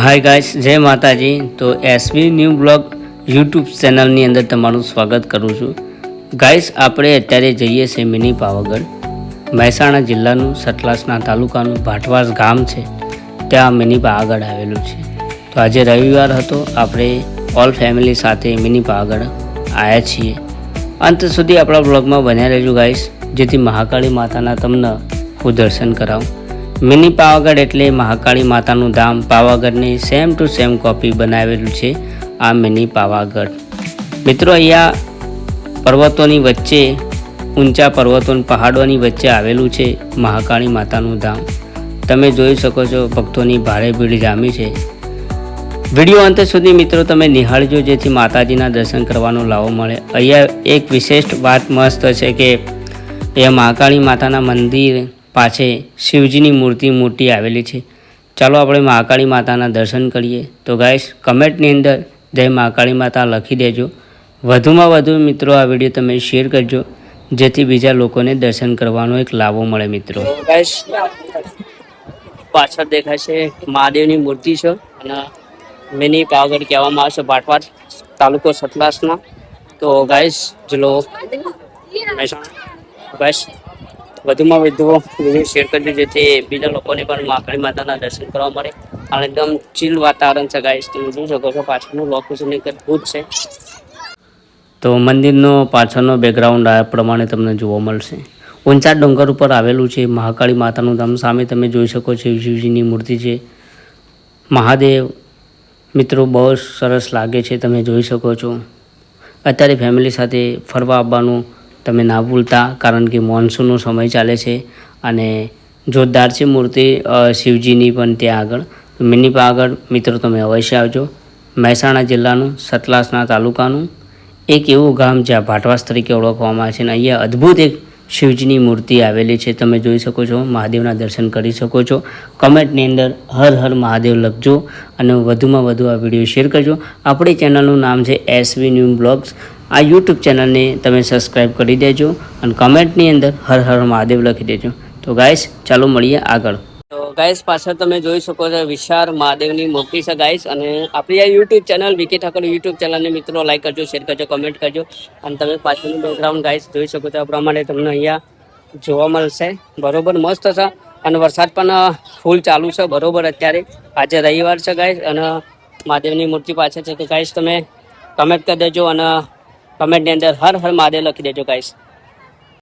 Hi guys, જય માતાજી. તો એસવી ન્યૂ બ્લોગ યુટ્યુબ ચેનલની અંદર તમારું સ્વાગત કરું છું. ગાઈસ, આપણે અત્યારે જઈએ છીએ મિની પાવાગઢ. મહેસાણા જિલ્લાનું સતલાસના તાલુકાનું ભાટવાસ ગામ છે, ત્યાં મિની પાવાગઢ આવેલું છે. તો આજે રવિવાર હતો, આપણે ઓલ ફેમિલી સાથે મિની પાવાગઢ આવ્યા છીએ. અંત સુધી આપણા બ્લોગમાં બન્યા રહેજો ગાઈસ, જેથી મહાકાળી માતાના તમને હું દર્શન કરાવું. મિની પાવાગઢ એટલે મહાકાળી માતાનું ધામ. પાવાગઢની સેમ ટુ સેમ કોપી બનાવેલું છે આ મિની પાવાગઢ. મિત્રો, અહીંયા પર્વતોની વચ્ચે, ઊંચા પર્વતો પહાડોની વચ્ચે આવેલું છે મહાકાળી માતાનું ધામ. તમે જોઈ શકો છો, ભક્તોની ભારે ભીડ જામી છે. વિડીયો અંત સુધી મિત્રો તમે નિહાળજો, જેથી માતાજીના દર્શન કરવાનો લાવો મળે. અહીંયા એક વિશેષ વાત મસ્ત છે કે એ મહાકાળી માતાના મંદિર પાછે શિવજીની મૂર્તિ મોટી આવેલી છે. ચાલો આપણે મહાકાળી માતાના દર્શન કરીએ. તો ગાઈસ, કમેન્ટની અંદર જય મહાકાળી માતા લખી દેજો. વધુમાં વધુ મિત્રો આ વિડીયો તમે શેર કરજો, જેથી બીજા લોકોને દર્શન કરવાનો એક લાવો મળે. મિત્રો ગાઈસ, પાછળ દેખાય છે મહાદેવની મૂર્તિ છે અને મિની પાવાગઢ કહેવામાં આવે છે, ભાટવાસ તાલુકો સતલાસના. તો ગાઈસ ચલો ગાઈસ, વધુમાં વધુ વિડીયો શેર કરજો, જેથી બીજા લોકોને પણ મહાકાળી માતાના દર્શન કરવા મળે. અને એકદમ ચીલ વાતાવરણ છે ગાઈસ, તમે જોઈ શકો છો. પાછળનું લોકેશન એક અદભુત છે. તો મંદિરનો પાછળનો બેકગ્રાઉન્ડ આ પ્રમાણે તમને જોવા મળશે. ઊંચા ડુંગર ઉપર આવેલું છે મહાકાળી માતાનું ધામ. સામે તમે જોઈ શકો છો શિવજીની મૂર્તિ છે. મહાદેવ મિત્રો બહુ સરસ લાગે છે, તમે જોઈ શકો છો. અત્યારે ફેમિલી સાથે ફરવા આવવાનું તમે ના ભૂલતા, કારણ કે મોન્સૂનનો સમય ચાલે છે અને જોરદાર છે મૂર્તિ શિવજીની પણ ત્યાં આગળ. મિની પાવાગઢ મિત્રો તમે અવશ્ય આવજો. મહેસાણા જિલ્લાનું સતલાસના તાલુકાનું એક એવું ગામ જ્યાં ભાટવાસ તરીકે ઓળખવામાં આવે છે. અને અહીંયા અદ્ભુત એક શિવજીની મૂર્તિ આવેલી છે, તમે જોઈ શકો છો. મહાદેવના દર્શન કરી શકો છો. કમેન્ટની અંદર હર હર મહાદેવ લખજો અને વધુમાં વધુ આ વિડીયો શેર કરજો. આપણી ચેનલનું નામ છે એસવી ન્યૂ બ્લોગ્સ. આ યુટ્યુબ ચેનલને તમે સબસ્ક્રાઈબ કરી દેજો અને કમેન્ટની અંદર હર હર મહાદેવ લખી દેજો. તો ગાઈસ, ચાલો મળીએ આગળ. તો ગાઈસ, પાછળ તમે જોઈ શકો છો વિશાળ મહાદેવની મૂર્તિ છે ગાઈસ. અને આપણી આ YouTube channel Vicky Thakor YouTube ચેનલને મિત્રો લાઈક કરજો, શેર કરજો, કમેન્ટ કરજો. અને તમે પાછળનું બેકગ્રાઉન્ડ ગાઈસ જોઈ શકો છો. આ પ્રમાણે તમને અહીંયા જોવા મળશે. બરોબર મસ્ત છે અને વરસાદ પણ ફૂલ ચાલુ છે બરોબર. અત્યારે આજે રવિવાર છે ગાઈસ અને મહાદેવની મૂર્તિ પાછળ છે. તો ગાઈસ તમે કમેન્ટ કરી દેજો અને કમેન્ટની અંદર હર હર મહાદેવ લખી દેજો ગાઈસ.